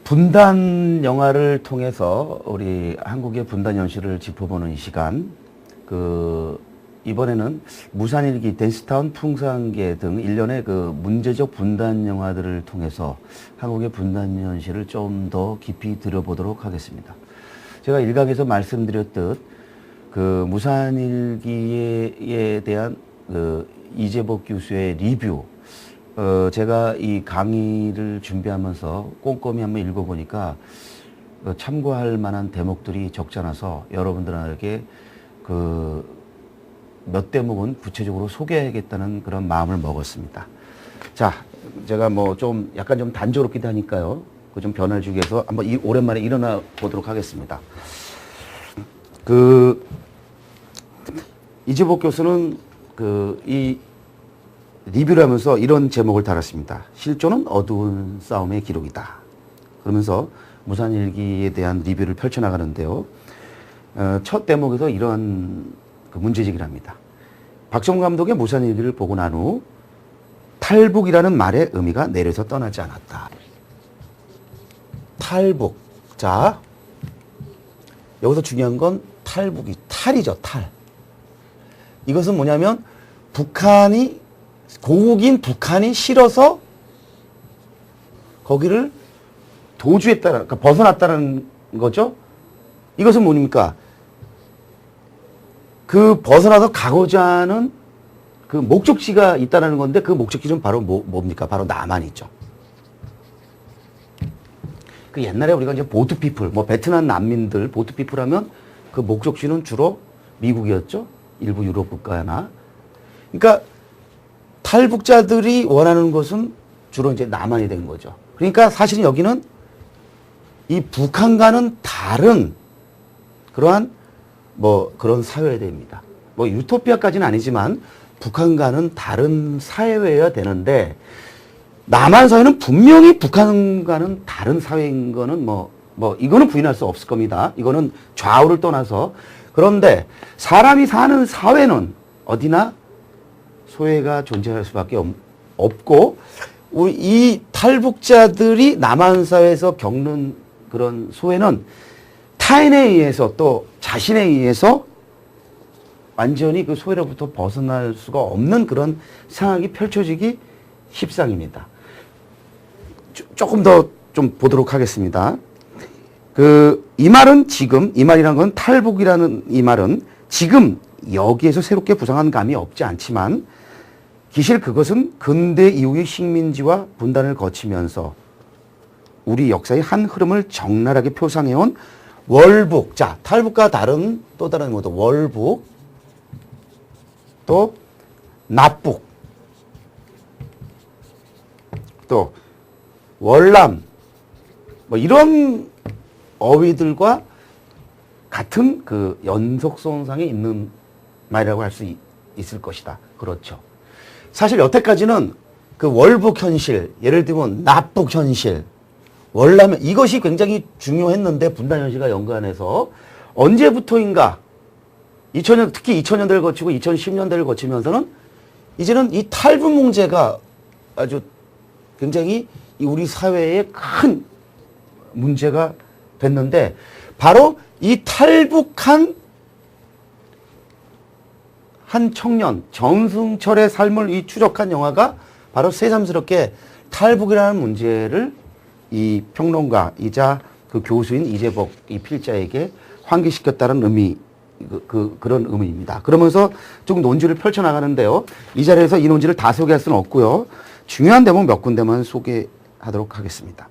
분단 영화를 통해서 우리 한국의 분단 현실을 짚어보는 이 시간, 이번에는 무산일기, 댄스타운, 풍산계 등 일련의 문제적 분단 영화들을 통해서 한국의 분단 현실을 좀 더 깊이 들여보도록 하겠습니다. 제가 일각에서 말씀드렸듯 무산일기에 대한 이재복 교수의 리뷰, 제가 이 강의를 준비하면서 꼼꼼히 한번 읽어보니까 참고할 만한 대목들이 적지 않아서 여러분들에게 몇 대목은 구체적으로 소개해야겠다는 그런 마음을 먹었습니다. 자, 제가 약간 좀 단조롭기도 하니까요. 좀 변화를 주기 위해서 한번 오랜만에 일어나 보도록 하겠습니다. 이재복 교수는 이 리뷰를 하면서 이런 제목을 달았습니다. 실존은 어두운 싸움의 기록이다. 그러면서 무산일기에 대한 리뷰를 펼쳐나가는데요. 첫 대목에서 이런 문제제기를 합니다. 박정훈 감독의 무산일기를 보고 난 후 탈북이라는 말의 의미가 내려서 떠나지 않았다. 탈북. 자, 여기서 중요한 건 탈이죠, 탈. 이것은 뭐냐면 고국인 북한이 싫어서 거기를 도주했다는, 그러니까 벗어났다는 거죠. 이것은 뭡니까? 벗어나서 가고자 하는 목적지가 있다는 건데, 그 목적지는 바로 뭡니까? 바로 남한이죠. 옛날에 우리가 이제 보트피플, 베트남 난민들, 보트피플 하면 그 목적지는 주로 미국이었죠. 일부 유럽 국가나. 그러니까 탈북자들이 원하는 것은 주로 이제 남한이 된 거죠. 그러니까 사실은 여기는 이 북한과는 다른 그러한 그런 사회대입니다. 유토피아까지는 아니지만 북한과는 다른 사회여야 되는데, 남한 사회는 분명히 북한과는 다른 사회인 거는 이거는 부인할 수 없을 겁니다. 이거는 좌우를 떠나서. 그런데 사람이 사는 사회는 어디나 소외가 존재할 수밖에 없고, 이 탈북자들이 남한 사회에서 겪는 그런 소외는 타인에 의해서 또 자신에 의해서 완전히 그 소외로부터 벗어날 수가 없는 그런 상황이 펼쳐지기 십상입니다. 조금 더 좀 보도록 하겠습니다. 이 말은 지금, 이 말이라는 건 탈북이라는 이 말은 지금 여기에서 새롭게 부상한 감이 없지 않지만, 기실 그것은 근대 이후의 식민지와 분단을 거치면서 우리 역사의 한 흐름을 적나라하게 표상해온 월북. 자, 탈북과 또 다른 것도 월북, 또 납북, 또 월남, 이런 어휘들과 같은 연속선상에 있는 말이라고 할 수 있을 것이다. 그렇죠. 사실 여태까지는 월북 현실, 예를 들면 납북 현실, 월남, 이것이 굉장히 중요했는데, 분단 현실과 연관해서 언제부터인가 2000년, 특히 2000년대를 거치고 2010년대를 거치면서는 이제는 이 탈북 문제가 아주 굉장히 우리 사회에 큰 문제가 됐는데, 바로 이 탈북한 한 청년, 정승철의 삶을 추적한 영화가 바로 새삼스럽게 탈북이라는 문제를 이 평론가이자 교수인 이재복 이 필자에게 환기시켰다는 의미, 그런 의미입니다. 그러면서 조금 논지를 펼쳐나가는데요. 이 자리에서 이 논지를 다 소개할 수는 없고요. 중요한 대목 몇 군데만 소개하도록 하겠습니다.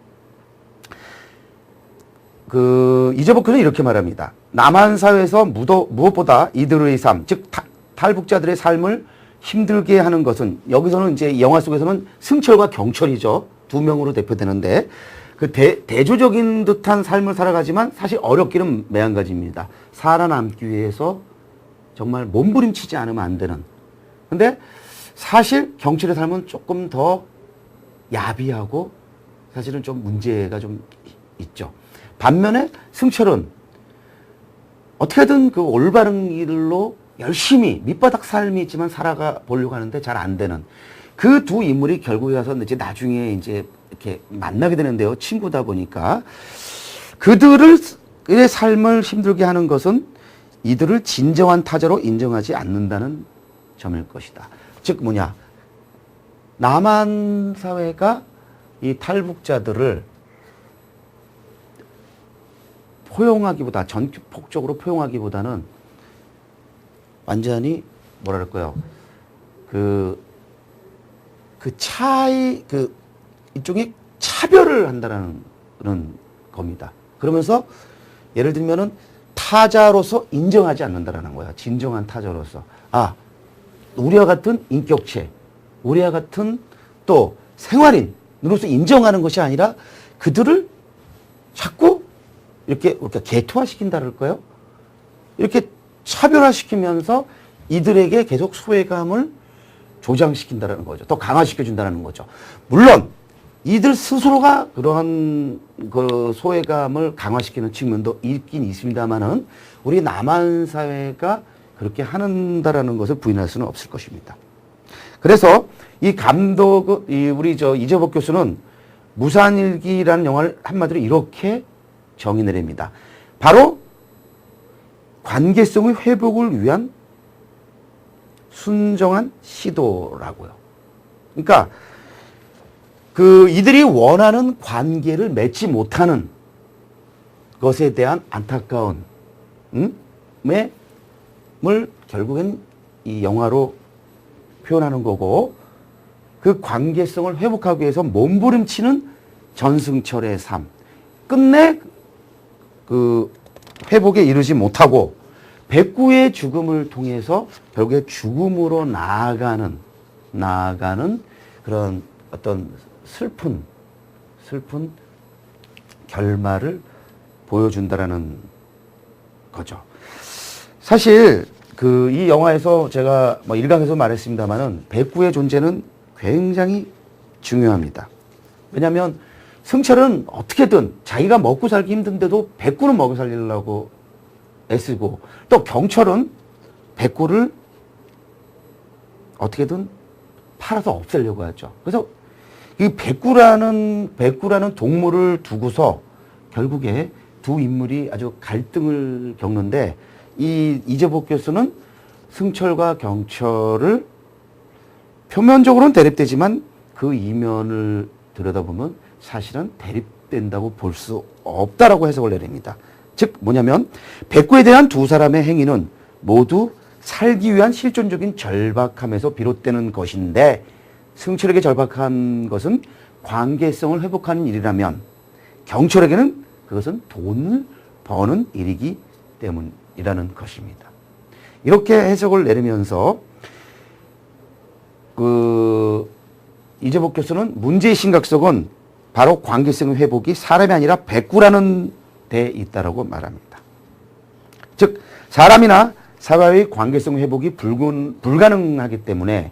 이재복 교수는 이렇게 말합니다. 남한 사회에서 무엇보다 이들의 삶, 즉 탈북자들의 삶을 힘들게 하는 것은, 여기서는 이제 영화 속에서는 승철과 경철이죠. 두 명으로 대표되는데, 대조적인 듯한 삶을 살아가지만 사실 어렵기는 매한가지입니다. 살아남기 위해서 정말 몸부림치지 않으면 안 되는. 근데 사실 경철의 삶은 조금 더 야비하고 사실은 좀 문제가 좀 있죠. 반면에 승철은 어떻게든 올바른 길로 열심히 밑바닥 삶이 있지만 살아가 보려고 하는데 잘 안 되는, 그 두 인물이 결국에 가서 이제 나중에 이제 이렇게 만나게 되는데요. 친구다 보니까 그들의 삶을 힘들게 하는 것은 이들을 진정한 타자로 인정하지 않는다는 점일 것이다. 즉 뭐냐? 남한 사회가 이 탈북자들을 포용하기보다 전폭적으로 포용하기보다는 완전히 뭐랄까요? 그 일종의 차별을 한다는 그런 겁니다. 그러면서 예를 들면은 타자로서 인정하지 않는다라는 거야. 진정한 타자로서. 아, 우리와 같은 인격체, 우리와 같은 또 생활인으로서 인정하는 것이 아니라 그들을 자꾸 이렇게 개토화시킨다랄까요? 이렇게 차별화시키면서 이들에게 계속 소외감을 조장시킨다는 거죠. 더 강화시켜준다는 거죠. 물론 이들 스스로가 그러한 그 소외감을 강화시키는 측면도 있긴 있습니다만은 우리 남한 사회가 그렇게 한다라는 것을 부인할 수는 없을 것입니다. 그래서 이 감독, 우리 이재복 교수는 무산일기라는 영화를 한마디로 이렇게 정의 내립니다. 바로 관계성의 회복을 위한 순정한 시도라고요. 그러니까 이들이 원하는 관계를 맺지 못하는 것에 대한 안타까운 을 결국엔 이 영화로 표현하는 거고, 그 관계성을 회복하기 위해서 몸부림치는 전승철의 삶, 끝내 그 회복에 이르지 못하고 백구의 죽음을 통해서 결국에 죽음으로 나아가는 그런 어떤 슬픈 결말을 보여준다라는 거죠. 사실 이 영화에서 제가 뭐 일강에서 말했습니다만은 백구의 존재는 굉장히 중요합니다. 왜냐하면 승철은 어떻게든 자기가 먹고 살기 힘든데도 백구는 먹여 살리려고 애쓰고, 또 경철은 백구를 어떻게든 팔아서 없애려고 하죠. 그래서 이 백구라는 동물을 두고서 결국에 두 인물이 아주 갈등을 겪는데, 이 이재복 교수는 승철과 경철을 표면적으로는 대립되지만 그 이면을 들여다보면 사실은 대립된다고 볼 수 없다라고 해석을 내립니다. 즉 뭐냐면 백구에 대한 두 사람의 행위는 모두 살기 위한 실존적인 절박함에서 비롯되는 것인데, 승철에게 절박한 것은 관계성을 회복하는 일이라면 경철에게는 그것은 돈을 버는 일이기 때문이라는 것입니다. 이렇게 해석을 내리면서 이재복 교수는 문제의 심각성은 바로 관계성의 회복이 사람이 아니라 백구라는 데 있다라고 말합니다. 즉 사람이나 사회의 관계성 회복이 불가능하기 때문에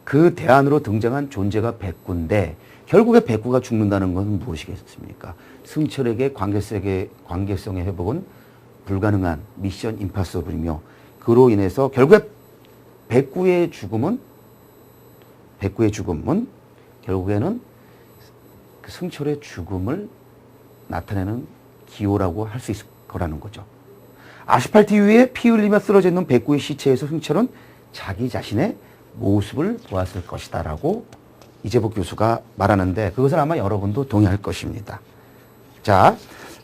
그 대안으로 등장한 존재가 백구인데, 결국에 백구가 죽는다는 것은 무엇이겠습니까? 승철에게 관계성의 회복은 불가능한 미션 임파서블이며, 그로 인해서 결국에 백구의 죽음은 결국에는 그 승철의 죽음을 나타내는 기호라고 할 수 있을 거라는 거죠. 아스팔트 위에 피 흘리며 쓰러져 있는 백구의 시체에서 승철은 자기 자신의 모습을 보았을 것이다 라고 이재복 교수가 말하는데, 그것은 아마 여러분도 동의할 것입니다. 자,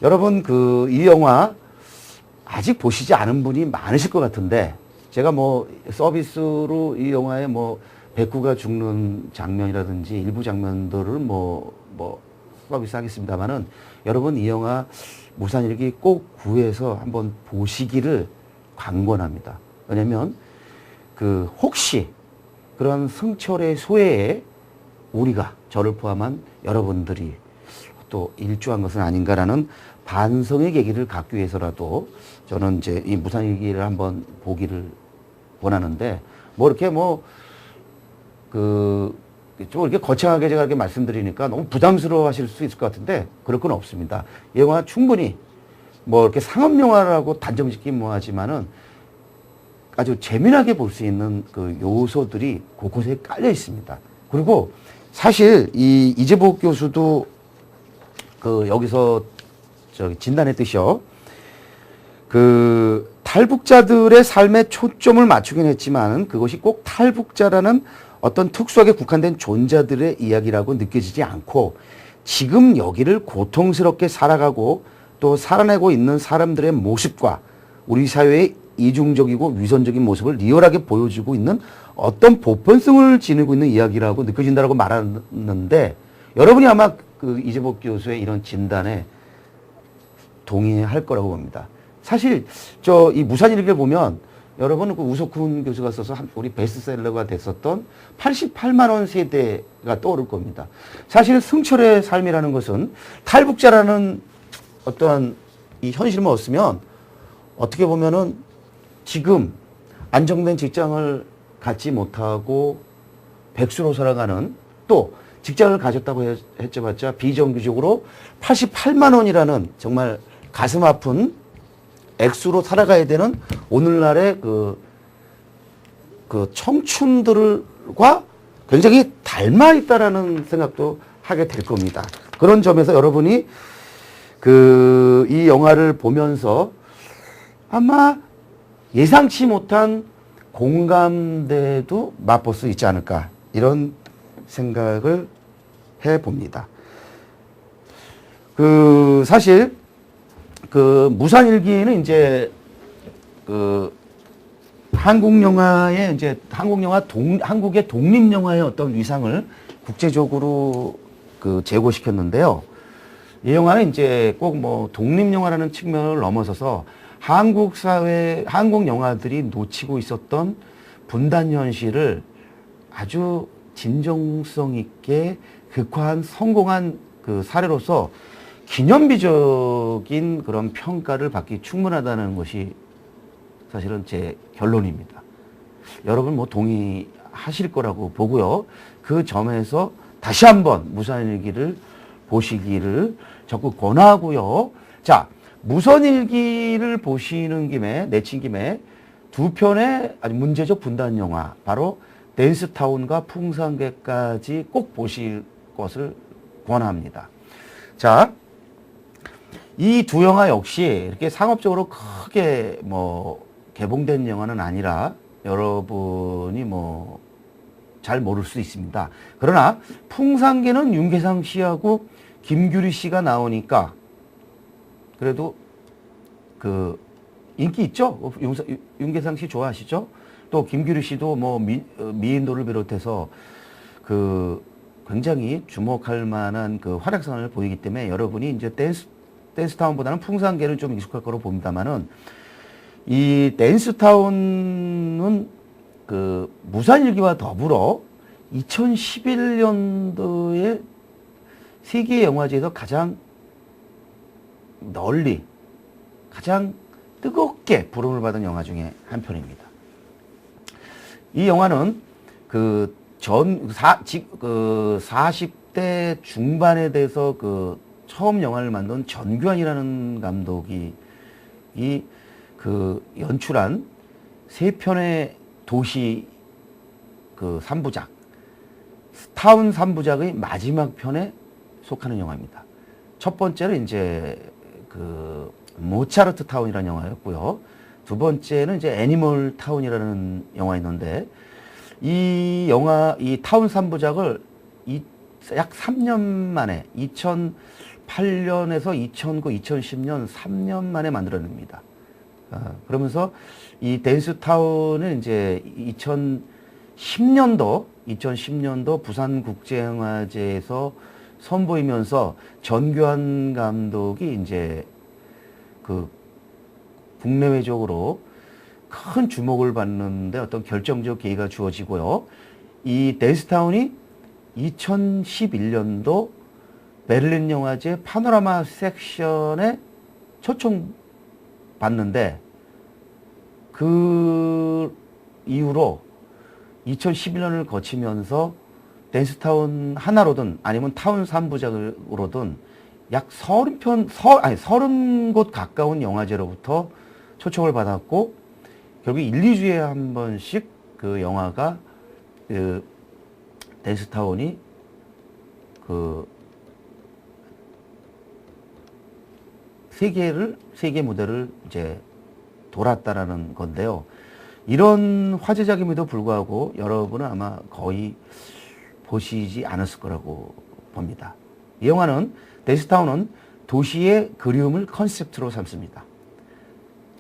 여러분 이 영화 아직 보시지 않은 분이 많으실 것 같은데, 제가 뭐 서비스로 이 영화에 뭐 백구가 죽는 장면이라든지 일부 장면들을 뭐 서비스 하겠습니다만은, 여러분 이 영화 무산일기 꼭 구해서 한번 보시기를 강권합니다. 왜냐면 혹시 그런 승철의 소외에 우리가, 저를 포함한 여러분들이 또 일조한 것은 아닌가라는 반성의 계기를 갖기 위해서라도 저는 이제 이 무산일기를 한번 보기를 원하는데, 좀 이렇게 거창하게 제가 이렇게 말씀드리니까 너무 부담스러워 하실 수 있을 것 같은데, 그럴 건 없습니다. 이 영화 충분히 이렇게 상업영화라고 단정 짓긴 뭐하지만은 아주 재미나게 볼 수 있는 그 요소들이 곳곳에 깔려 있습니다. 그리고 사실 이 이재복 교수도 그 여기서 저기 진단했듯이요. 그 탈북자들의 삶에 초점을 맞추긴 했지만 그것이 꼭 탈북자라는 어떤 특수하게 국한된 존재들의 이야기라고 느껴지지 않고 지금 여기를 고통스럽게 살아가고 또 살아내고 있는 사람들의 모습과 우리 사회의 이중적이고 위선적인 모습을 리얼하게 보여주고 있는 어떤 보편성을 지니고 있는 이야기라고 느껴진다고 말하는데 여러분이 아마 그 이재복 교수의 이런 진단에 동의할 거라고 봅니다. 사실 저 이 무산일기를 보면 여러분 그 우석훈 교수가 써서 우리 베스트셀러가 됐었던 88만 원 세대가 떠오를 겁니다. 사실 승철의 삶이라는 것은 탈북자라는 어떠한 이 현실만 없으면 어떻게 보면은 지금 안정된 직장을 갖지 못하고 백수로 살아가는 또 직장을 가졌다고 했자마자 비정규직으로 88만 원이라는 정말 가슴 아픈 액수로 살아가야 되는 오늘날의 그 청춘들과 굉장히 닮아 있다라는 생각도 하게 될 겁니다. 그런 점에서 여러분이 이 영화를 보면서 아마 예상치 못한 공감대도 맛볼 수 있지 않을까 이런 생각을 해 봅니다. 사실 무산일기는 이제 한국 영화의 이제 한국의 독립 영화의 어떤 위상을 국제적으로 제고시켰는데요. 이 영화는 이제 꼭 뭐 독립 영화라는 측면을 넘어서서 한국 사회, 한국 영화들이 놓치고 있었던 분단 현실을 아주 진정성 있게 극화한 성공한 사례로서 기념비적인 그런 평가를 받기 충분하다는 것이 사실은 제 결론입니다. 여러분 뭐 동의하실 거라고 보고요. 그 점에서 다시 한번 무산일기를 보시기를 적극 권하고요. 자, 무산일기를 보시는 김에 내친 김에 두 편의 아주 문제적 분단 영화 바로 댄스타운과 풍산개까지 꼭 보실 것을 권합니다. 자, 이 두 영화 역시 이렇게 상업적으로 크게 뭐 개봉된 영화는 아니라 여러분이 뭐 잘 모를 수 있습니다. 그러나 풍산개는 윤계상 씨하고 김규리 씨가 나오니까 그래도 인기 있죠? 윤계상 씨 좋아하시죠? 또 김규리 씨도 뭐 미인도를 비롯해서 굉장히 주목할 만한 활약상을 보이기 때문에 여러분이 이제 댄스타운보다는 풍산개를 좀 익숙할 거로 봅니다만은 이 댄스타운은 무산일기와 더불어 2011년도에 세계 영화제에서 가장 널리 가장 뜨겁게 부름을 받은 영화 중에 한 편입니다. 이 영화는 40대 중반에 대해서 처음 영화를 만든 전규환이라는 감독이 연출한 세 편의 도시 3부작, 타운 3부작의 마지막 편에 속하는 영화입니다. 첫 번째는 이제 모차르트 타운이라는 영화였고요. 두 번째는 이제 애니멀 타운이라는 영화였는데 이 타운 3부작을 약 3년 만에 2008년에서 2009, 2010년 3년 만에 만들어냅니다. 그러면서 이 댄스타운은 이제 2010년도 부산국제영화제에서 선보이면서 전규환 감독이 이제 국내외적으로 큰 주목을 받는데 어떤 결정적 계기가 주어지고요. 이 댄스타운이 2011년도 베를린 영화제 파노라마 섹션에 초청받는데 그 이후로 2011년을 거치면서 댄스타운 하나로든 아니면 타운 3부작으로든 약 30곳 가까운 영화제로부터 초청을 받았고 결국 1, 2주에 한 번씩 그 영화가 그 댄스타운이 그 세계 무대를 이제 돌았다라는 건데요. 이런 화제작임에도 불구하고 여러분은 아마 거의 보시지 않았을 거라고 봅니다. 이 영화는 댄스타운은 도시의 그리움을 컨셉트로 삼습니다.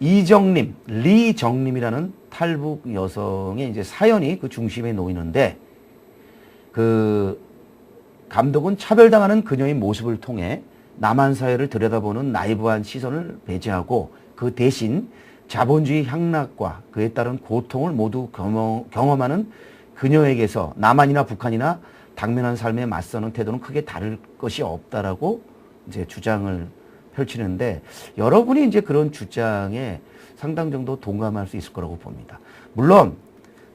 이정림, 리정림이라는 탈북 여성의 이제 사연이 그 중심에 놓이는데, 그 감독은 차별당하는 그녀의 모습을 통해 남한 사회를 들여다보는 나이브한 시선을 배제하고 그 대신 자본주의 향락과 그에 따른 고통을 모두 경험하는 그녀에게서 남한이나 북한이나 당면한 삶에 맞서는 태도는 크게 다를 것이 없다라고 이제 주장을 펼치는데, 여러분이 이제 그런 주장에 상당 정도 동감할 수 있을 거라고 봅니다. 물론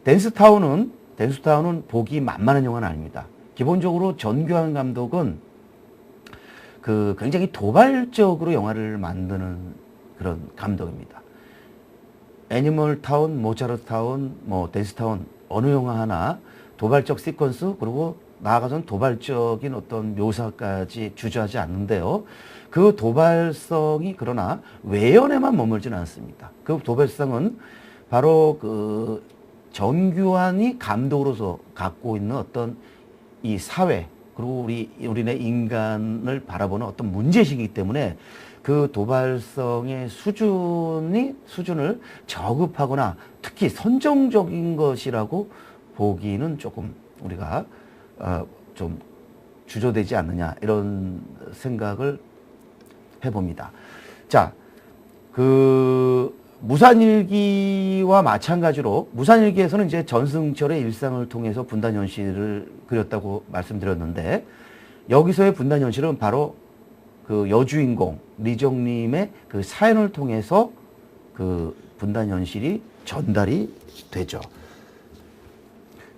댄스타운은 보기 만만한 영화는 아닙니다. 기본적으로 전규환 감독은 그 굉장히 도발적으로 영화를 만드는 그런 감독입니다. 애니멀 타운, 모차르트 타운, 뭐 댄스타운 어느 영화 하나 도발적 시퀀스, 그리고 나아가서는 도발적인 어떤 묘사까지 주저하지 않는데요. 그 도발성이 그러나 외연에만 머물지는 않습니다. 그 도발성은 바로 그 전규환이 감독으로서 갖고 있는 어떤 이 사회, 그리고 우리네 인간을 바라보는 어떤 문제식이기 때문에 그 도발성의 수준을 저급하거나 특히 선정적인 것이라고 보기는 조금 우리가 좀 주저되지 않느냐, 이런 생각을 해봅니다. 자, 그 무산일기와 마찬가지로 무산일기에서는 이제 전승철의 일상을 통해서 분단 현실을 그렸다고 말씀드렸는데, 여기서의 분단 현실은 바로 그 여주인공 리정림의 그 사연을 통해서 그 분단 현실이 전달이 되죠.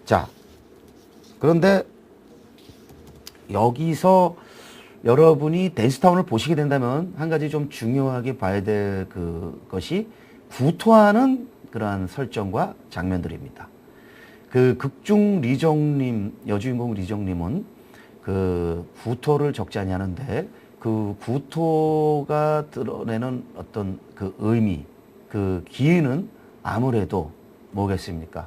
자, 그런데 여기서 여러분이 댄스타운을 보시게 된다면 한 가지 좀 중요하게 봐야 될 그것이 구토하는 그러한 설정과 장면들입니다. 그 극중 리정림, 여주인공 리정림은 그 구토를 적지 아니하는데, 그 구토가 드러내는 어떤 그 의미, 그 기회는 아무래도 뭐겠습니까?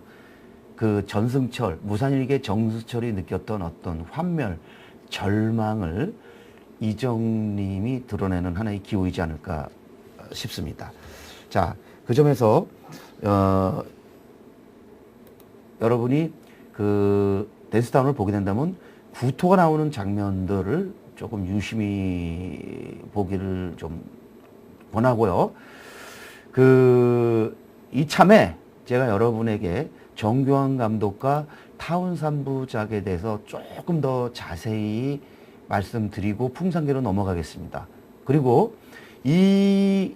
그 전승철, 무산일기의 정승철이 느꼈던 어떤 환멸, 절망을 이정림이 드러내는 하나의 기호이지 않을까 싶습니다. 자, 그 점에서 여러분이 그 댄스타운을 보게 된다면 구토가 나오는 장면들을 조금 유심히 보기를 좀 권하고요. 그 이참에 제가 여러분에게 정규환 감독과 타운 3부작에 대해서 조금 더 자세히 말씀드리고 풍산계로 넘어가겠습니다. 그리고 이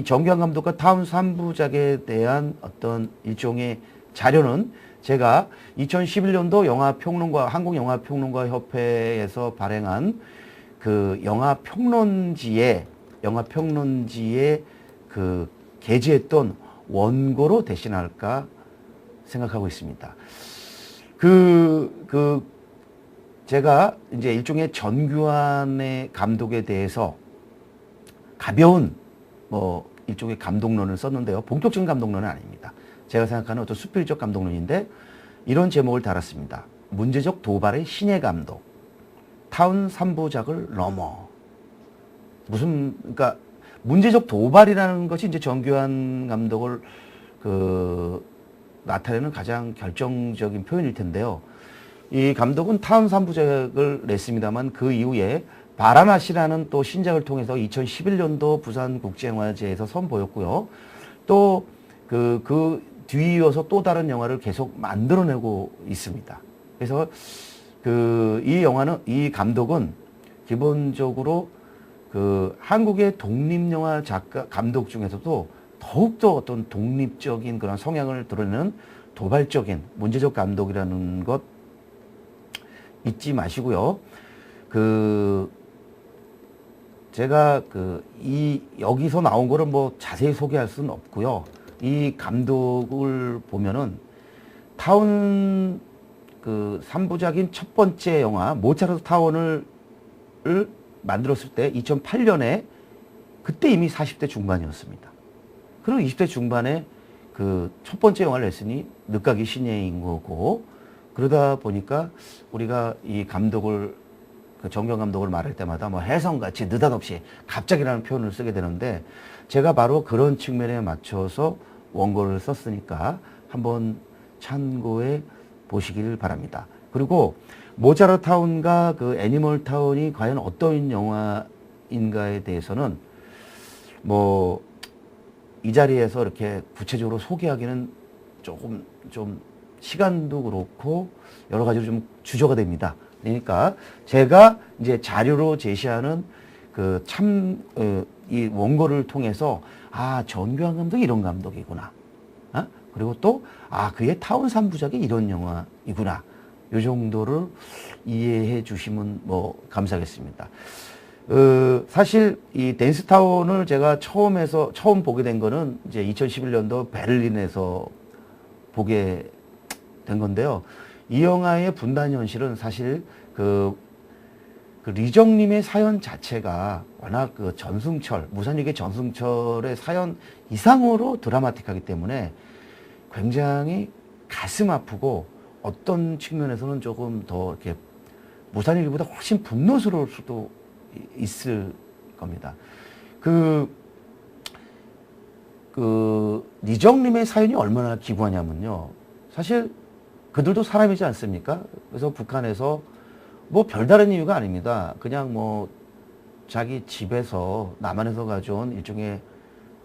정규환 감독과 타운 3부작에 대한 어떤 일종의 자료는 제가 2011년도 한국영화평론가 협회에서 발행한 그 영화평론지에 그 게재했던 원고로 대신할까 생각하고 있습니다. 제가 이제 일종의 전규환의 감독에 대해서 가벼운 뭐 일종의 감독론을 썼는데요. 본격적인 감독론은 아닙니다. 제가 생각하는 어떤 수필적 감독론인데, 이런 제목을 달았습니다. 문제적 도발의 신의 감독, 타운 3부작을 넘어. 그러니까 문제적 도발이라는 것이 이제 정규환 감독을 나타내는 가장 결정적인 표현일 텐데요. 이 감독은 타운 3부작을 냈습니다만 그 이후에 바라나시라는 또 신작을 통해서 2011년도 부산국제영화제에서 선보였고요. 또 그 뒤이어서 또 다른 영화를 계속 만들어내고 있습니다. 그래서 이 감독은 기본적으로 그 한국의 독립영화 감독 중에서도 더욱더 어떤 독립적인 그런 성향을 드러내는 도발적인 문제적 감독이라는 것 잊지 마시고요. 제가 여기서 나온 거를 뭐 자세히 소개할 수는 없고요. 이 감독을 보면은 타운 그 3부작인 첫 번째 영화 모차르트 타운을 만들었을 때 2008년에 그때 이미 40대 중반이었습니다. 그리고 20대 중반에 그 첫 번째 영화를 냈으니 늦가기 신예인 거고, 그러다 보니까 우리가 이 감독을 그 정경 감독을 말할 때마다 뭐 혜성같이 느닷없이 갑자기라는 표현을 쓰게 되는데, 제가 바로 그런 측면에 맞춰서 원고를 썼으니까 한번 참고해 보시길 바랍니다. 그리고 모차르트 타운과 그 애니멀 타운이 과연 어떤 영화인가에 대해서는 뭐 이 자리에서 이렇게 구체적으로 소개하기는 조금 좀 시간도 그렇고 여러 가지로 좀 주저가 됩니다. 그러니까 제가 이제 자료로 제시하는 그 이 원고를 통해서 아, 정규환 감독이 이런 감독이구나. 그리고 또 그의 타운 3부작이 이런 영화이구나. 요 정도를 이해해 주시면 뭐 감사하겠습니다. 사실 이 댄스타운을 제가 처음 보게 된 거는 이제 2011년도 베를린에서 보게 된 건데요. 이 영화의 분단 현실은 사실 그 리정님의 사연 자체가 워낙 그 무산일기의 전승철의 사연 이상으로 드라마틱하기 때문에 굉장히 가슴 아프고 어떤 측면에서는 조금 더 이렇게 무산일기보다 훨씬 분노스러울 수도 있을 겁니다. 리정님의 사연이 얼마나 기구하냐면요. 사실 그들도 사람이지 않습니까? 그래서 북한에서 뭐 별다른 이유가 아닙니다. 그냥 뭐 자기 집에서 남한에서 가져온 일종의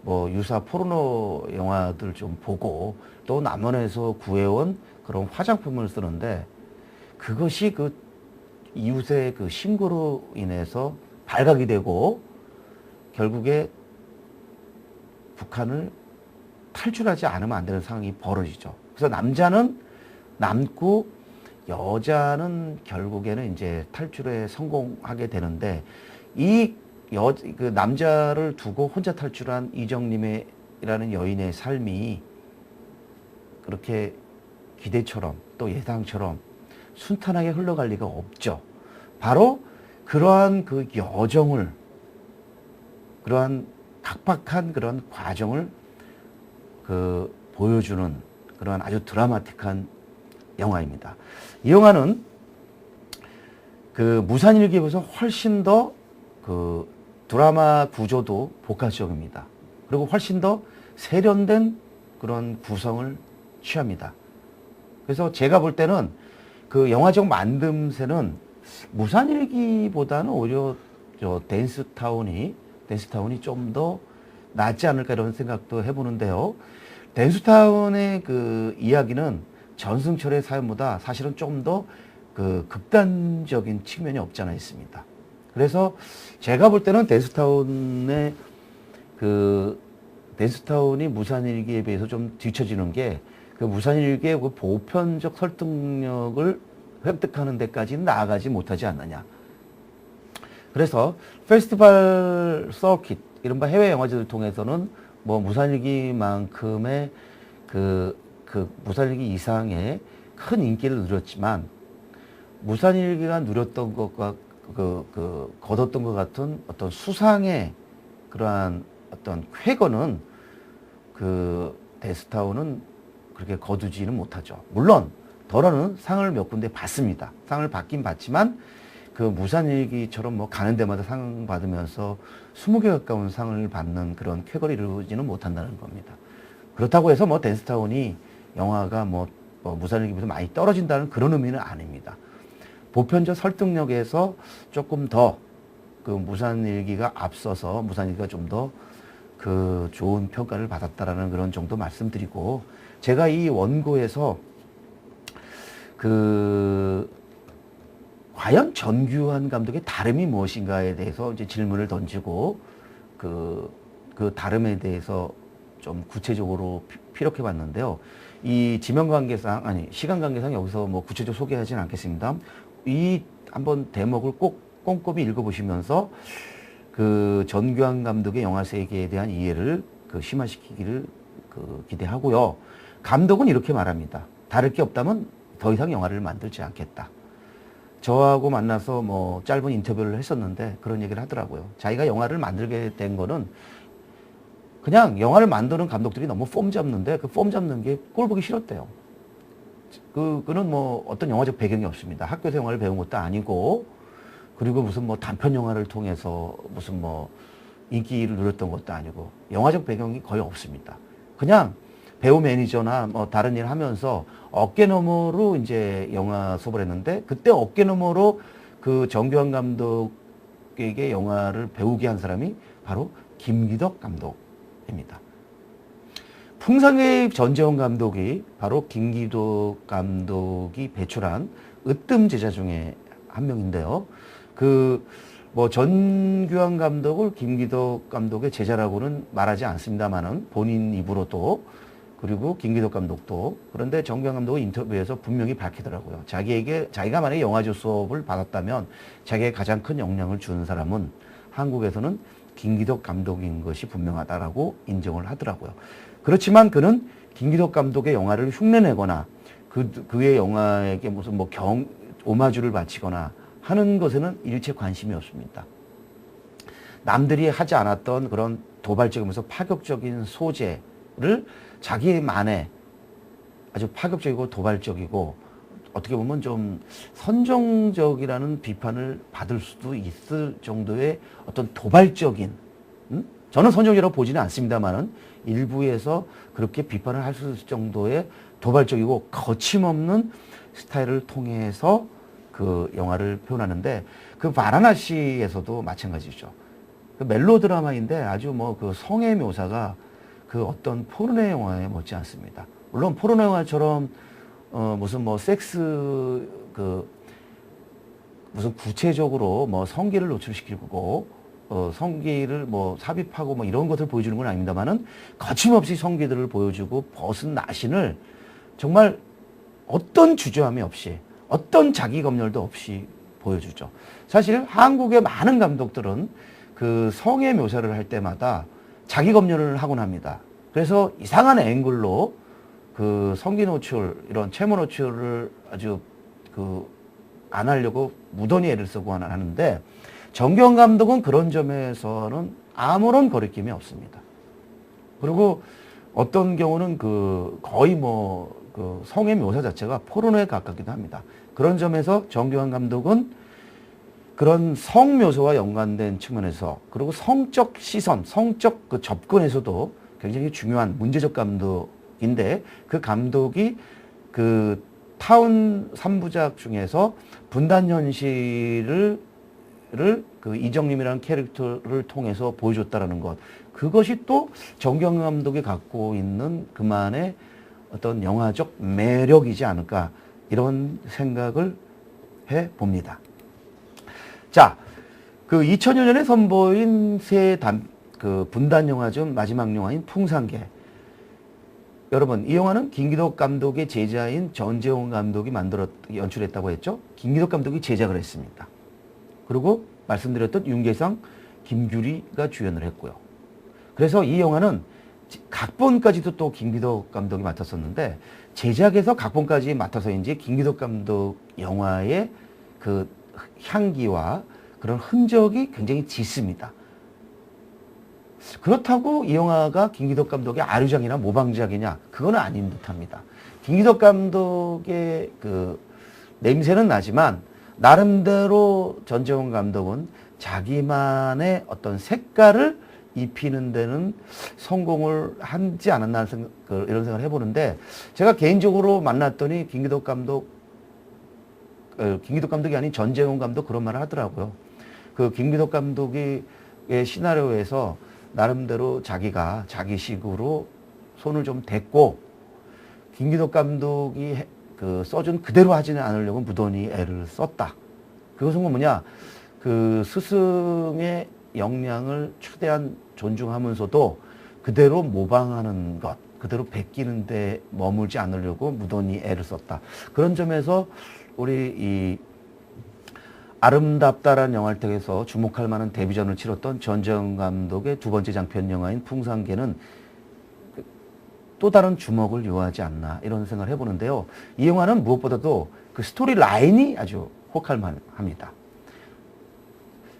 뭐 유사 포르노 영화들 좀 보고 또 남한에서 구해온 그런 화장품을 쓰는데, 그것이 그 이웃의 그 신고로 인해서 발각이 되고 결국에 북한을 탈출하지 않으면 안 되는 상황이 벌어지죠. 그래서 남자는 남고 여자는 결국에는 이제 탈출에 성공하게 되는데, 그 남자를 두고 혼자 탈출한 이정님이라는 여인의 삶이 그렇게 기대처럼 또 예상처럼 순탄하게 흘러갈 리가 없죠. 바로 그러한 그 여정을, 그러한 각박한 그런 과정을 보여주는 그런 아주 드라마틱한 영화입니다. 이 영화는 그 무산일기에 비해서 훨씬 더 그 드라마 구조도 복합적입니다. 그리고 훨씬 더 세련된 그런 구성을 취합니다. 그래서 제가 볼 때는 그 영화적 만듦새는 무산일기보다는 오히려 댄스타운이 좀 더 낫지 않을까 이런 생각도 해보는데요. 댄스타운의 그 이야기는 전승철의 사연보다 사실은 좀 더 그 극단적인 측면이 없지 않아 있습니다. 그래서 제가 볼 때는 댄스타운이 무산일기에 비해서 좀 뒤처지는 게 그 무산일기의 그 보편적 설득력을 획득하는 데까지는 나아가지 못하지 않느냐. 그래서 페스티벌 서킷, 이른바 해외 영화제를 통해서는 뭐 무산일기만큼의 그 무산일기 이상의 큰 인기를 누렸지만, 무산일기가 누렸던 것과 거뒀던 것 같은 어떤 수상의 그러한 어떤 쾌거는 그 댄스타운은 그렇게 거두지는 못하죠. 물론 더러는 상을 몇 군데 받습니다. 상을 받긴 받지만 그 무산일기처럼 뭐 가는 데마다 상 받으면서 20개 가까운 상을 받는 그런 쾌거를 이루지는 못한다는 겁니다. 그렇다고 해서 뭐 댄스타운이 영화가 뭐 무산일기보다 많이 떨어진다는 그런 의미는 아닙니다. 보편적 설득력에서 조금 더 그 무산일기가 앞서서 무산일기가 좀 더 그 좋은 평가를 받았다라는 그런 정도 말씀드리고, 제가 이 원고에서 과연 전규환 감독의 다름이 무엇인가에 대해서 이제 질문을 던지고 그 다름에 대해서 좀 구체적으로 피력해 봤는데요. 이 지명 관계상, 시간 관계상 여기서 뭐 구체적으로 소개하지는 않겠습니다. 이 한번 대목을 꼭 꼼꼼히 읽어보시면서 그 전규환 감독의 영화 세계에 대한 이해를 심화시키기를 기대하고요. 감독은 이렇게 말합니다. 다를 게 없다면 더 이상 영화를 만들지 않겠다. 저하고 만나서 뭐 짧은 인터뷰를 했었는데 그런 얘기를 하더라고요. 자기가 영화를 만들게 된 거는 그냥 영화를 만드는 감독들이 너무 폼 잡는데 그 폼 잡는 게 꼴 보기 싫었대요. 그는 뭐 어떤 영화적 배경이 없습니다. 학교에서 영화를 배운 것도 아니고 그리고 무슨 뭐 단편 영화를 통해서 무슨 뭐 인기를 누렸던 것도 아니고 영화적 배경이 거의 없습니다. 그냥 배우 매니저나 뭐 다른 일 하면서 어깨너머로 이제 영화 수업을 했는데 그때 어깨너머로 그 정교환 감독에게 영화를 배우게 한 사람이 바로 김기덕 감독입니다. 풍산계의 전재원 감독이 바로 김기덕 감독이 배출한 으뜸 제자 중에 한 명인데요. 뭐 전규환 감독을 김기덕 감독의 제자라고는 말하지 않습니다만은 본인 입으로도 그리고 김기덕 감독도 그런데 정규환 감독은 인터뷰에서 분명히 밝히더라고요. 자기가 만약에 영화제 수업을 받았다면 자기의 가장 큰 영향을 주는 사람은 한국에서는 김기덕 감독인 것이 분명하다라고 인정을 하더라고요. 그렇지만 그는 김기덕 감독의 영화를 흉내내거나 그의 영화에게 무슨 뭐 오마주를 바치거나 하는 것에는 일체 관심이 없습니다. 남들이 하지 않았던 그런 도발적이면서 파격적인 소재를 자기만의 아주 파격적이고 도발적이고 어떻게 보면 좀 선정적이라는 비판을 받을 수도 있을 정도의 어떤 도발적인 저는 선정적이라고 보지는 않습니다만은 일부에서 그렇게 비판을 할 수 있을 정도의 도발적이고 거침없는 스타일을 통해서 그 영화를 표현하는데 그 바라나시에서도 마찬가지죠. 그 멜로드라마인데 아주 뭐 그 성의 묘사가 그 어떤 포르노 영화에 못지 않습니다. 물론 포르노 영화처럼 무슨 뭐 섹스 무슨 구체적으로 뭐 성기를 노출시키고 성기를 뭐 삽입하고 뭐 이런 것을 보여주는 건 아닙니다만은 거침없이 성기들을 보여주고 벗은 나신을 정말 어떤 주저함이 없이 어떤 자기 검열도 없이 보여주죠. 사실 한국의 많은 감독들은 그 성의 묘사를 할 때마다 자기 검열을 하곤 합니다. 그래서 이상한 앵글로 그 성기 노출, 이런 채모 노출을 아주 안 하려고 무던히 애를 쓰고 하는데 정경 감독은 그런 점에서는 아무런 거리낌이 없습니다. 그리고 어떤 경우는 거의 그 성의 묘사 자체가 포르노에 가깝기도 합니다. 그런 점에서 정교환 감독은 그런 성 묘사와 연관된 측면에서 그리고 성적 시선, 성적 그 접근에서도 굉장히 중요한 문제적 감독인데 그 감독이 그 타운 3부작 중에서 분단 현실을 그 이정림이라는 캐릭터를 통해서 보여줬다라는 것. 그것이 또 정경 감독이 갖고 있는 그만의 어떤 영화적 매력이지 않을까 이런 생각을 해 봅니다. 자, 그 2000년에 선보인 그 분단 영화 중 마지막 영화인 풍산계. 여러분, 이 영화는 김기덕 감독의 제자인 전재원 감독이 연출했다고 했죠. 김기덕 감독이 제작을 했습니다. 그리고 말씀드렸던 윤계상, 김규리가 주연을 했고요. 그래서 이 영화는 각본까지도 또 김기덕 감독이 맡았었는데 제작에서 각본까지 맡아서인지 김기덕 감독 영화의 그 향기와 그런 흔적이 굉장히 짙습니다. 그렇다고 이 영화가 김기덕 감독의 아류작이나 모방작이냐? 그건 아닌 듯합니다. 김기덕 감독의 그 냄새는 나지만 나름대로 전재원 감독은 자기만의 어떤 색깔을 입히는 데는 성공을 하지 않았나 이런 생각을 해보는데 제가 개인적으로 만났더니 김기덕 감독이 아닌 전재원 감독 그런 말을 하더라고요. 그 김기덕 감독의 시나리오에서 나름대로 자기가 자기식으로 손을 좀 댔고 김기덕 감독이 써준 그대로 하지는 않으려고 무던히 애를 썼다. 그것은 뭐냐? 그 스승의 역량을 최대한 존중하면서도 그대로 모방하는 것, 그대로 베끼는 데 머물지 않으려고 무던히 애를 썼다. 그런 점에서 우리 이 아름답다라는 영화를 통해서 주목할 만한 데뷔전을 치렀던 전재원 감독의 두 번째 장편 영화인 풍산계는 또 다른 주목을 요하지 않나 이런 생각을 해보는데요. 이 영화는 무엇보다도 그 스토리 라인이 아주 혹할만합니다.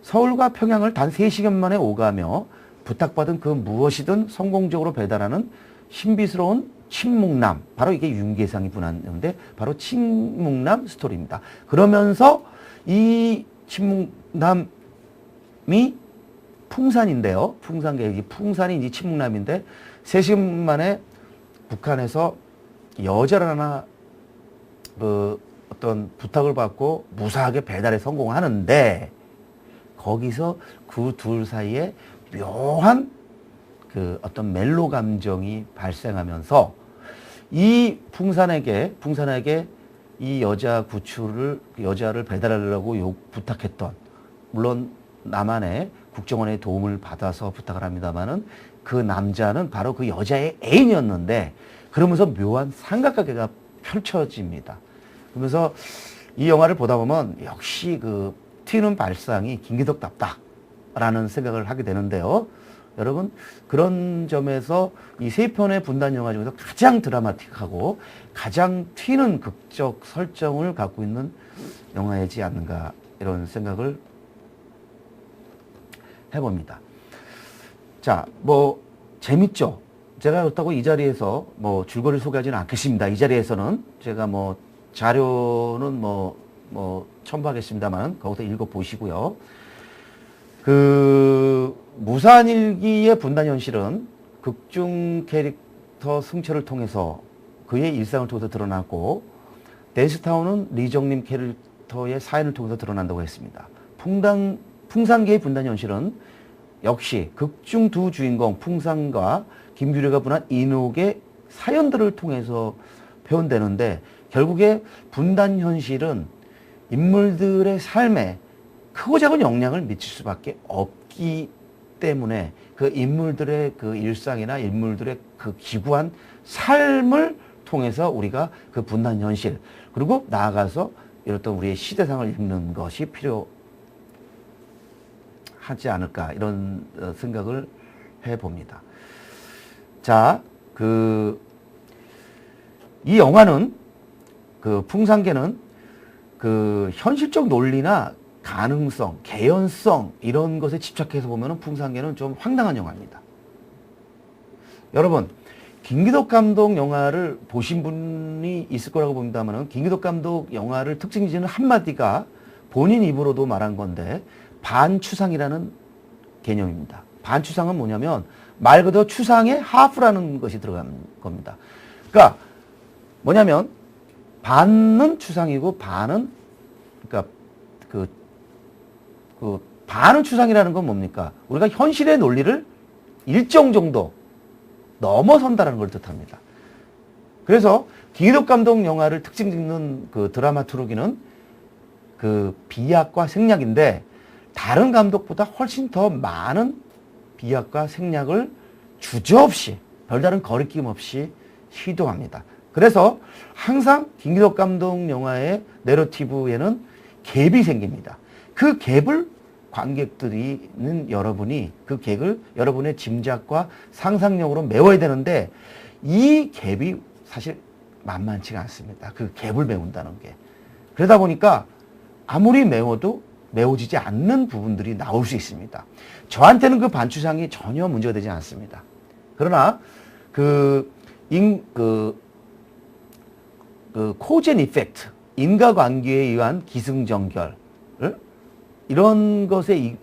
서울과 평양을 단 3시간 만에 오가며 부탁받은 그 무엇이든 성공적으로 배달하는 신비스러운 침묵남, 바로 이게 윤계상이 분한인데 바로 침묵남 스토리입니다. 그러면서 이 침묵남이 풍산인데요. 풍산이 이제 침묵남인데 3시간 만에 북한에서 여자를 하나 그 어떤 부탁을 받고 무사하게 배달에 성공하는데 거기서 그 둘 사이에 묘한 그 어떤 멜로 감정이 발생하면서 이 풍산에게 이 여자를 배달하려고 부탁했던, 물론 남한의 국정원의 도움을 받아서 부탁을 합니다만은 그 남자는 바로 그 여자의 애인이었는데 그러면서 묘한 삼각관계가 펼쳐집니다. 그러면서 이 영화를 보다 보면 역시 그 튀는 발상이 김기덕답다라는 생각을 하게 되는데요. 여러분, 그런 점에서 이 3편의 분단 영화 중에서 가장 드라마틱하고 가장 튀는 극적 설정을 갖고 있는 영화이지 않는가 이런 생각을 해봅니다. 자, 뭐 재밌죠? 제가 그렇다고 이 자리에서 뭐 줄거리를 소개하지는 않겠습니다. 이 자리에서는 제가 뭐 자료는 첨부하겠습니다만 거기서 읽어보시고요. 그 무산일기의 분단 현실은 극중 캐릭터 승철을 통해서 그의 일상을 통해서 드러났고 댄스타운은 리정님 캐릭터의 사연을 통해서 드러난다고 했습니다. 풍산계의 분단 현실은 역시 극중 두 주인공 풍산과 김규래가 분한 인옥의 사연들을 통해서 표현되는데 결국에 분단 현실은 인물들의 삶에 크고 작은 영향을 미칠 수밖에 없기 때문에 그 인물들의 그 일상이나 인물들의 그 기구한 삶을 통해서 우리가 그 분단 현실 그리고 나아가서 이렇던 우리의 시대상을 읽는 것이 필요하지 않을까 이런 생각을 해봅니다. 자, 이 영화는 그 풍산계는 그 현실적 논리나 가능성, 개연성 이런 것에 집착해서 보면은 풍산계는 좀 황당한 영화입니다. 여러분, 김기덕 감독 영화를 보신 분이 있을 거라고 봅니다만은 김기덕 감독 영화를 특징 지는 한마디가 본인 입으로도 말한 건데 반추상이라는 개념입니다. 반추상은 뭐냐면 말 그대로 추상의 하프라는 것이 들어간 겁니다. 그러니까 뭐냐면 반은 추상이고 반은 그러니까 반은 추상이라는 건 뭡니까? 우리가 현실의 논리를 일정 정도 넘어선다는 걸 뜻합니다. 그래서 김기덕 감독 영화를 특징 짓는 그 드라마투르기는 그 비약과 생략인데 다른 감독보다 훨씬 더 많은 비약과 생략을 주저없이 별다른 거리낌 없이 시도합니다. 그래서 항상 김기덕 감독 영화의 내러티브에는 갭이 생깁니다. 그 갭을 관객들이는 여러분이 그 갭을 여러분의 짐작과 상상력으로 메워야 되는데 이 갭이 사실 만만치가 않습니다. 그 갭을 메운다는 게. 그러다 보니까 아무리 메워도 메워지지 않는 부분들이 나올 수 있습니다. 저한테는 그 반추상이 전혀 문제가 되지 않습니다. 그러나 코젠 이펙트, 인과관계에 의한 기승전결, 이런 것에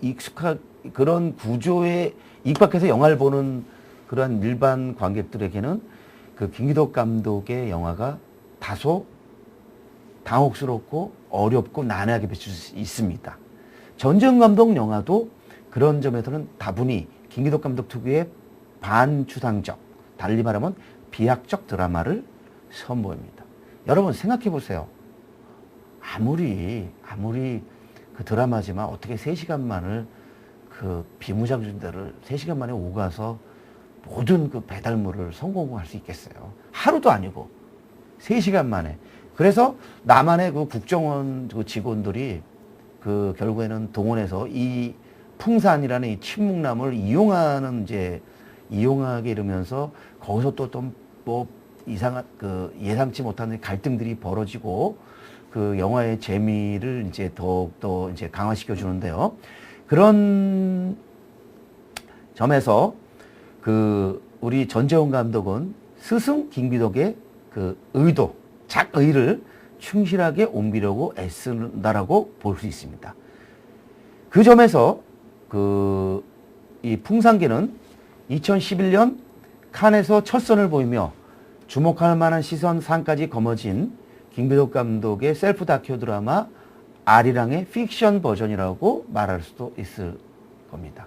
그런 구조에 입각해서 영화를 보는 그러한 일반 관객들에게는 그 김기덕 감독의 영화가 다소 당혹스럽고 어렵고 난해하게 비칠 수 있습니다. 전지현 감독 영화도 그런 점에서는 다분히 김기덕 감독 특유의 반추상적, 달리 말하면 비약적 드라마를 선보입니다. 여러분 생각해 보세요. 아무리 그 드라마지만 어떻게 3시간만을 그 비무장지대를 3시간 만에 오가서 모든 그 배달물을 성공할 수 있겠어요. 하루도 아니고 3시간 만에. 그래서 남한의 그 국정원 그 직원들이 그 결국에는 동원해서 이 풍산이라는 이 침묵남을 이용하게 이르면서 거기서 또 또 이상한 예상치 못한 갈등들이 벌어지고 그 영화의 재미를 이제 더욱더 이제 강화시켜 주는데요. 그런 점에서 우리 전재홍 감독은 스승 김기덕의 그 의도, 작의를 충실하게 옮기려고 애쓴다라고 볼 수 있습니다. 그 점에서 이 풍산개는 2011년 칸에서 첫 선을 보이며 주목할 만한 시선 상까지 거머쥔 김기덕 감독의 셀프 다큐 드라마 아리랑의 픽션 버전이라고 말할 수도 있을 겁니다.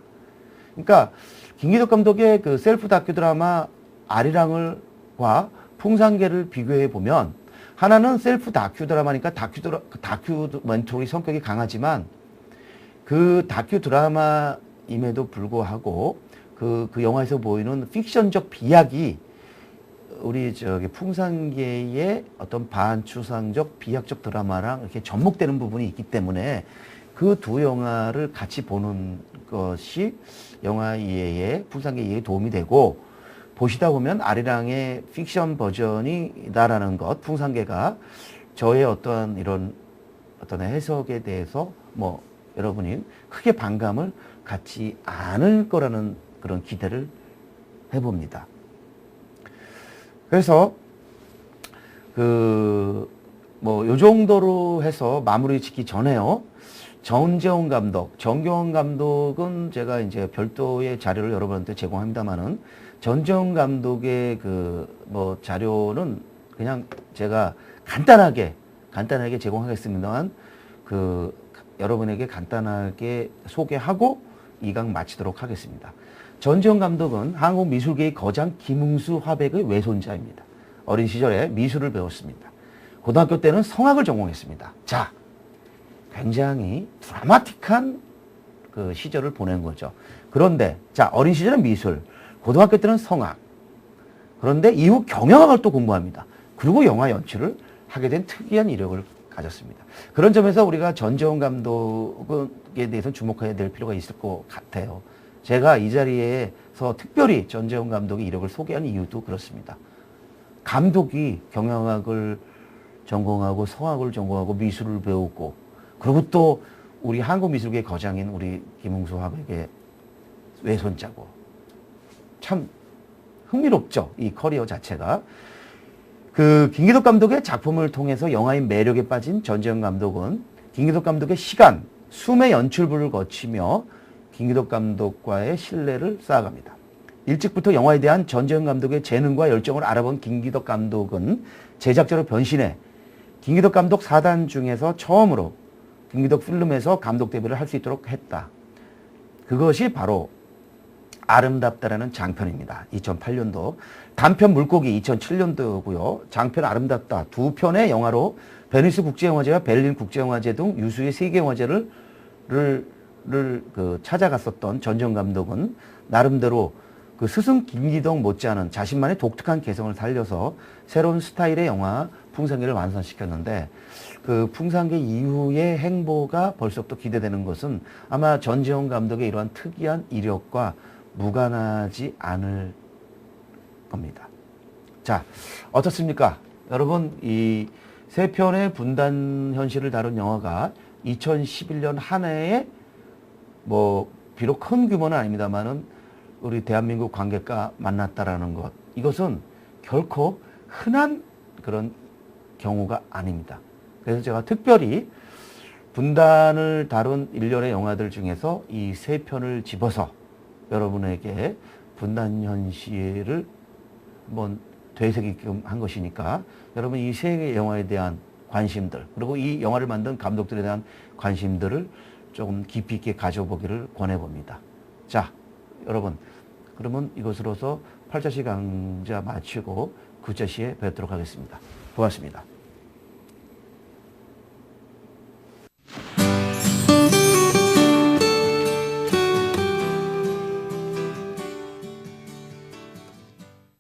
그러니까 김기덕 감독의 그 셀프 다큐 드라마 아리랑과 풍산개를 비교해 보면 하나는 셀프 다큐 드라마니까 다큐멘터리 성격이 강하지만 그 다큐 드라마임에도 불구하고 그 영화에서 보이는 픽션적 비약이 우리 풍산개의 어떤 반추상적 비약적 드라마랑 이렇게 접목되는 부분이 있기 때문에 그 두 영화를 같이 보는 것이 영화 이해에 풍산개 이해에 도움이 되고, 보시다 보면 아리랑의 픽션 버전이다라는 것, 풍산개가 저의 어떤 이런 어떤 해석에 대해서 여러분이 크게 반감을 갖지 않을 거라는 그런 기대를 해봅니다. 그래서 요 정도로 해서 마무리 짓기 전에요. 전재홍 감독은 제가 이제 별도의 자료를 여러분한테 제공합니다만은 전재홍 감독의 자료는 그냥 제가 간단하게 제공하겠습니다만 여러분에게 간단하게 소개하고 이 강 마치도록 하겠습니다. 전재홍 감독은 한국 미술계의 거장 김웅수 화백의 외손자입니다. 어린 시절에 미술을 배웠습니다. 고등학교 때는 성악을 전공했습니다. 자, 굉장히 드라마틱한 그 시절을 보낸 거죠. 그런데 어린 시절은 미술, 고등학교 때는 성악, 그런데 이후 경영학을 또 공부합니다. 그리고 영화 연출을 하게 된 특이한 이력을 가졌습니다. 그런 점에서 우리가 전재홍 감독에 대해서는 주목해야 될 필요가 있을 것 같아요. 제가 이 자리에서 특별히 전재홍 감독의 이력을 소개한 이유도 그렇습니다. 감독이 경영학을 전공하고 성악을 전공하고 미술을 배우고, 그리고 또 우리 한국 미술계 거장인 우리 김웅수 화백의 외손자고, 참 흥미롭죠, 이 커리어 자체가. 김기덕 감독의 작품을 통해서 영화의 매력에 빠진 전재홍 감독은 김기덕 감독의 시간, 숨의 연출부를 거치며 김기덕 감독과의 신뢰를 쌓아갑니다. 일찍부터 영화에 대한 전재홍 감독의 재능과 열정을 알아본 김기덕 감독은 제작자로 변신해 김기덕 감독 사단 중에서 처음으로 김기덕 필름에서 감독 데뷔를 할 수 있도록 했다. 그것이 바로 아름답다라는 장편입니다. 2008년도. 단편 물고기 2007년도고요. 장편 아름답다 두 편의 영화로 베니스 국제영화제와 베를린 국제영화제 등 유수의 세계영화제를 찾아갔었던 전재홍 감독은 나름대로 그 스승 김기덕 못지않은 자신만의 독특한 개성을 살려서 새로운 스타일의 영화 풍산개를 완성시켰는데, 그 풍산개 이후의 행보가 벌써부터 기대되는 것은 아마 전재홍 감독의 이러한 특이한 이력과 무관하지 않을 겁니다. 자, 어떻습니까? 여러분, 이 세 편의 분단 현실을 다룬 영화가 2011년 한 해에 비록 큰 규모는 아닙니다만은 우리 대한민국 관객과 만났다라는 것, 이것은 결코 흔한 그런 경우가 아닙니다. 그래서 제가 특별히 분단을 다룬 일련의 영화들 중에서 이 세 편을 집어서 여러분에게 분단 현실을 한번 되새기게끔 한 것이니까, 여러분 이 세 개의 영화에 대한 관심들, 그리고 이 영화를 만든 감독들에 대한 관심들을 조금 깊이 있게 가져보기를 권해봅니다. 자, 여러분, 그러면 이것으로서 8자시 강좌 마치고 9자시에 뵙도록 하겠습니다. 고맙습니다.